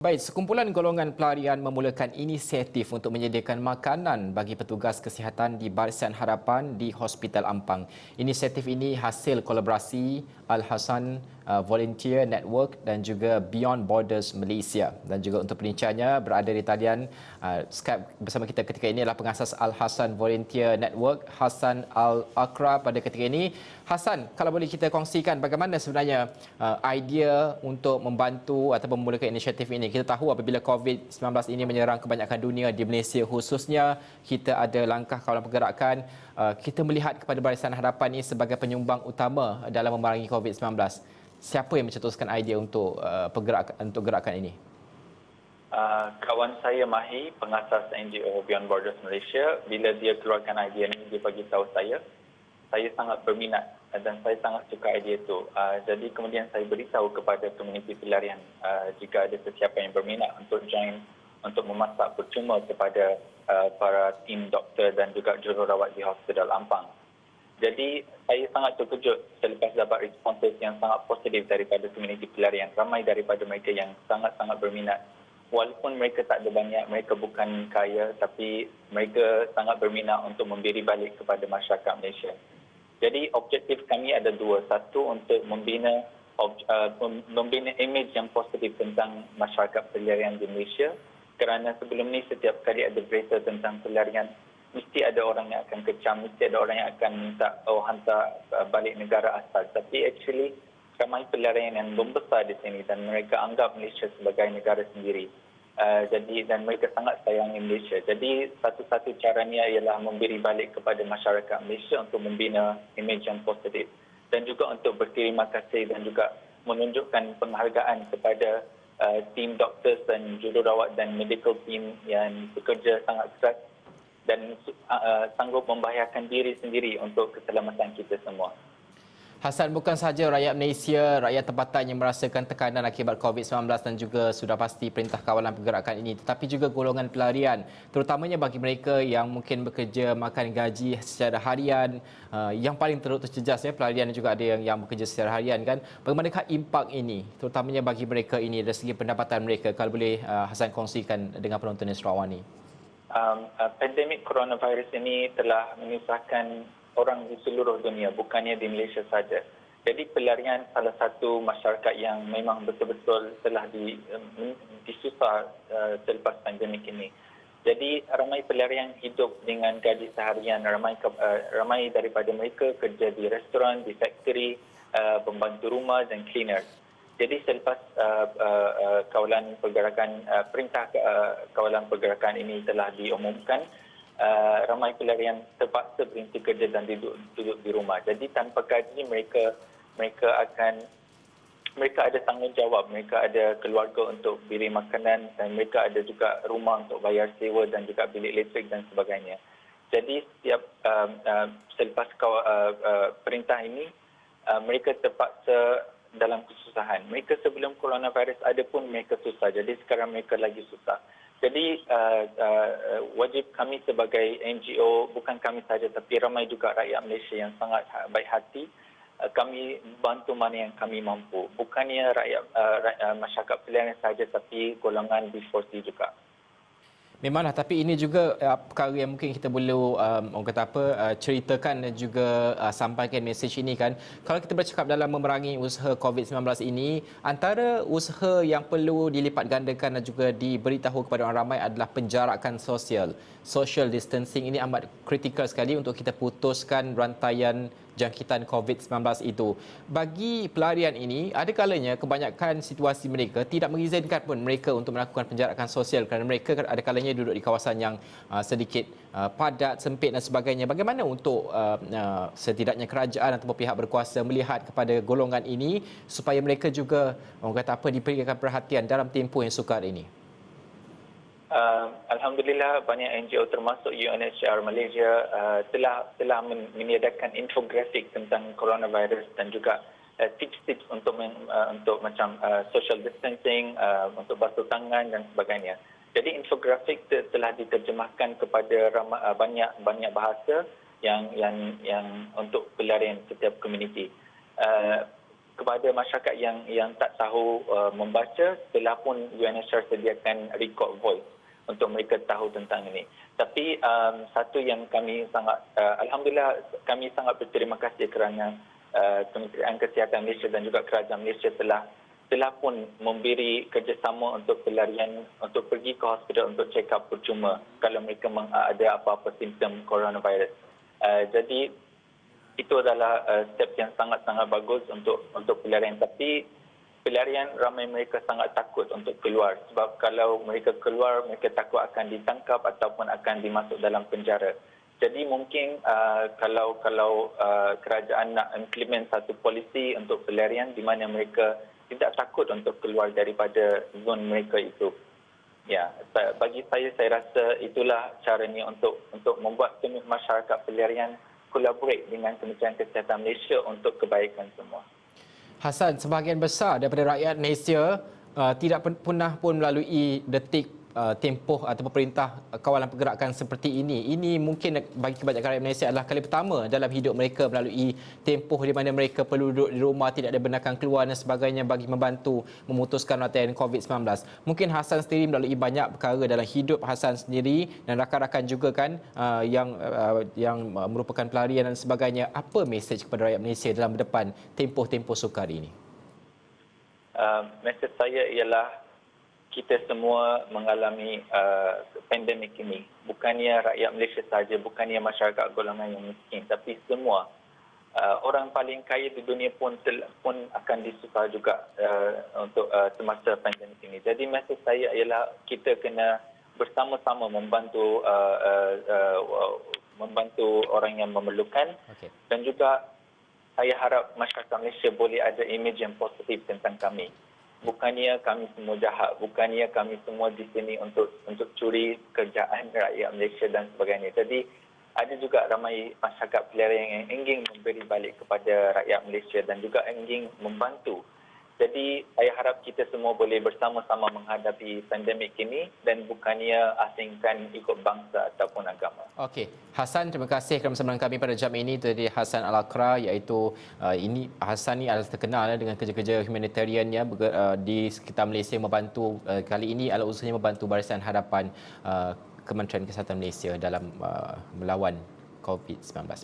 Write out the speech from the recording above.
Baik, sekumpulan golongan pelarian memulakan inisiatif untuk menyediakan makanan bagi petugas kesihatan di Barisan Harapan di Hospital Ampang. Inisiatif ini hasil kolaborasi Al-Hassan Volunteer Network dan juga Beyond Borders Malaysia. Dan juga untuk perbincangannya berada di talian Skype bersama kita ketika ini adalah pengasas Al-Hassan Volunteer Network, Hassan Al-Akra pada ketika ini. Hassan, kalau boleh kita kongsikan bagaimana sebenarnya idea untuk membantu atau memulakan inisiatif ini. Kita tahu apabila COVID-19 ini menyerang kebanyakan dunia di Malaysia khususnya, kita ada langkah kawalan pergerakan. Kita melihat kepada Barisan Harapan ini sebagai penyumbang utama dalam memerangi COVID-19. Siapa yang mencetuskan idea untuk gerakan ini? Kawan saya Mahi, pengasas NGO Beyond Borders Malaysia, bila dia keluarkan idea ini, dia bagi tahu saya sangat berminat dan saya sangat suka idea itu. Jadi kemudian saya beritahu kepada komuniti pelarian jika ada sesiapa yang berminat untuk join untuk memasak percuma kepada para tim doktor dan juga jururawat di Hospital Ampang. Jadi saya sangat terkejut selepas dapat responses yang sangat positif daripada komuniti pelarian. Ramai daripada mereka yang sangat-sangat berminat. Walaupun mereka tak ada banyak, mereka bukan kaya, tapi mereka sangat berminat untuk memberi balik kepada masyarakat Malaysia. Jadi objektif kami ada dua. Satu, untuk membina imej yang positif tentang masyarakat pelarian di Malaysia. Kerana sebelum ni setiap kali ada berita tentang pelarian, mesti ada orang yang akan kecam, mesti ada orang yang akan minta hantar balik negara asal. Tapi actually ramai pelarian yang membesar di sini dan mereka anggap Malaysia sebagai negara sendiri. Dan mereka sangat sayangi Malaysia. Jadi satu-satu caranya ialah memberi balik kepada masyarakat Malaysia untuk membina imej yang positif dan juga untuk berterima kasih dan juga menunjukkan penghargaan kepada tim doktor dan jururawat dan medical team yang bekerja sangat keras dan sanggup membahayakan diri sendiri untuk keselamatan kita semua. Hassan, bukan sahaja rakyat Malaysia, rakyat tempatan yang merasakan tekanan akibat COVID-19 dan juga sudah pasti Perintah Kawalan Pergerakan ini, tetapi juga golongan pelarian, terutamanya bagi mereka yang mungkin bekerja makan gaji secara harian, yang paling terjejas ya, pelarian juga ada yang bekerja secara harian kan. Bagaimanakah impak ini, terutamanya bagi mereka ini dari segi pendapatan mereka? Kalau boleh Hassan kongsikan dengan penonton yang Sarawak ini. Pandemik coronavirus ini telah menyusahkan orang di seluruh dunia, bukannya di Malaysia saja. Jadi pelarian salah satu masyarakat yang memang betul-betul telah disusah selepas pandemik ini. Jadi ramai pelarian hidup dengan gaji seharian, ramai daripada mereka kerja di restoran, di factory, pembantu rumah dan cleaner. Jadi selepas kawalan pergerakan perintah kawalan pergerakan ini telah diumumkan, ramai pelarian terpaksa berhenti kerja dan duduk di rumah. Jadi tanpa gaji mereka ada tanggungjawab, mereka ada keluarga untuk beli makanan dan mereka ada juga rumah untuk bayar sewa dan juga bilik listrik dan sebagainya. Jadi setiap selepas perintah ini mereka terpaksa dalam kesusahan. Mereka sebelum coronavirus ada pun mereka susah. Jadi sekarang mereka lagi susah. Jadi wajib kami sebagai NGO, bukan kami saja tapi ramai juga rakyat Malaysia yang sangat baik hati, kami bantu mana yang kami mampu. Bukannya rakyat masyarakat pelarian saja tapi golongan B40 juga. Memanglah, tapi ini juga perkara yang mungkin kita perlu ceritakan dan juga sampaikan mesej ini kan. Kalau kita bercakap dalam memerangi usaha COVID-19 ini, antara usaha yang perlu dilipat gandakan dan juga diberitahu kepada orang ramai adalah penjarakan sosial. Social distancing ini amat kritikal sekali untuk kita putuskan rantaian jangkitan COVID-19 itu. Bagi pelarian ini, ada kalanya kebanyakan situasi mereka tidak mengizinkan pun mereka untuk melakukan penjarakan sosial kerana mereka ada kalanya duduk di kawasan yang sedikit padat, sempit dan sebagainya. Bagaimana untuk setidaknya kerajaan atau pihak berkuasa melihat kepada golongan ini supaya mereka juga diberikan perhatian dalam tempoh yang sukar ini? Alhamdulillah banyak NGO termasuk UNHCR Malaysia telah meniadakan infografik tentang coronavirus dan juga tips-tips untuk macam social distancing, untuk basuh tangan dan sebagainya. Jadi infografik telah diterjemahkan kepada banyak bahasa yang untuk pelarian setiap komuniti. kepada masyarakat yang tak tahu membaca, telah pun UNHCR sediakan record voice untuk mereka tahu tentang ini. Tapi satu yang kami sangat, alhamdulillah kami sangat berterima kasih kerana Kementerian Kesihatan Malaysia dan juga Kerajaan Malaysia telah pun memberi kerjasama untuk pelarian untuk pergi ke hospital untuk check up percuma kalau mereka ada apa-apa simptom coronavirus. Jadi itu adalah step yang sangat-sangat bagus untuk pelarian. Tapi pelarian ramai mereka sangat takut untuk keluar sebab kalau mereka keluar mereka takut akan ditangkap ataupun akan dimasuk dalam penjara. Jadi mungkin kalau kerajaan nak implement satu polisi untuk pelarian di mana mereka tidak takut untuk keluar daripada zon mereka itu. Ya, bagi saya rasa itulah caranya untuk membuat masyarakat pelarian collaborate dengan Kementerian Kesihatan Malaysia untuk kebaikan semua. Hasan, sebahagian besar daripada rakyat Malaysia tidak pernah pun melalui detik tempoh ataupun perintah kawalan pergerakan seperti ini. Ini mungkin bagi kebanyakan rakyat Malaysia adalah kali pertama dalam hidup mereka melalui tempoh di mana mereka perlu duduk di rumah, tidak ada benarkan keluar dan sebagainya bagi membantu memutuskan rantai COVID-19. Mungkin Hasan sendiri melalui banyak perkara dalam hidup Hasan sendiri dan rakan-rakan juga kan yang merupakan pelarian dan sebagainya. Apa mesej kepada rakyat Malaysia dalam depan tempoh-tempoh sukar ini? Mesej saya ialah kita semua mengalami pandemik ini. Bukannya rakyat Malaysia sahaja, bukannya masyarakat golongan yang miskin, tapi semua. Orang paling kaya di dunia pun akan disusah juga untuk semasa pandemik ini. Jadi mesej saya ialah kita kena bersama-sama membantu orang yang memerlukan. Dan juga saya harap masyarakat Malaysia boleh ada imej yang positif tentang kami. Bukannya kami semua jahat, bukannya kami semua di sini untuk curi kerjaan rakyat Malaysia dan sebagainya. Jadi ada juga ramai masyarakat pelarian yang ingin memberi balik kepada rakyat Malaysia dan juga ingin membantu. Jadi saya harap kita semua boleh bersama-sama menghadapi pandemik ini dan bukannya asingkan ikut bangsa ataupun agama. Okey, Hasan, terima kasih kerana bersama kami pada jam ini. Itu tadi Hasan Al-Akra, iaitu Hasan ni adalah terkenal dengan kerja-kerja humanitariannya di sekitar Malaysia, membantu kali ini adalah usahanya membantu Barisan Harapan Kementerian Kesihatan Malaysia dalam melawan COVID-19.